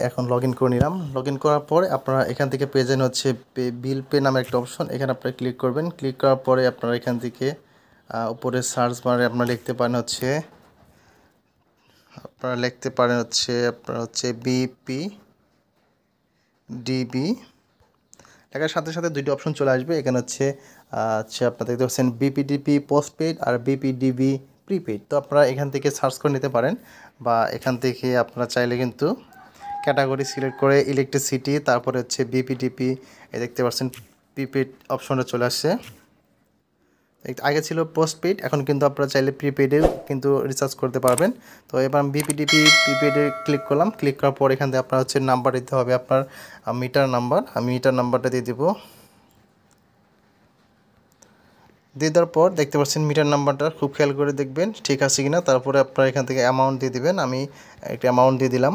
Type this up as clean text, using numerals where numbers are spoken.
এখন log in করে নিলাম। লগ ইন করার পরে আপনারা এখান থেকে পেয়ে যাবেন হচ্ছে বিল পে নামে একটা অপশন। এখানে আপনারা ক্লিক করবেন। ক্লিক করার পরে আপনারা এখান থেকে উপরে সার্চ বারে আপনারা লিখতে পারেন হচ্ছে বিপি ডিবি। লেখার সাথে সাথে দুইটি অপশন চলে আসবে। এখানে হচ্ছে আপনারা দেখতে পাচ্ছেন বিপিডিপি পোস্টপেড আর বিপিডিবি প্রিপেড। তো আপনারা এখান থেকে সার্চ করে নিতে পারেন, বা এখান থেকে আপনারা চাইলে কিন্তু ক্যাটাগরি সিলেক্ট করে ইলেকট্রিসিটি, তারপরে হচ্ছে বিপিডিপি দেখতে পাচ্ছেন প্রিপেড অপশনটা চলে আসছে। আগে ছিল পোস্টপেড, এখন কিন্তু আপনারা চাইলে প্রিপেডেও কিন্তু রিচার্জ করতে পারবেন। তো এবার বিপিডিপি প্রিপেডে ক্লিক করলাম। ক্লিক করার পর এখান থেকে আপনার হচ্ছে নাম্বার দিতে হবে, আপনার মিটার নাম্বার। আমি মিটার নাম্বারটা দিয়ে দেবো। দিয়ে দেওয়ার পর দেখতে পাচ্ছেন মিটার নাম্বারটা খুব খেয়াল করে দেখবেন ঠিক আছে কিনা। তারপরে আপনারা এখান থেকে অ্যামাউন্ট দিয়ে দিবেন। আমি একটা অ্যামাউন্ট দিয়ে দিলাম।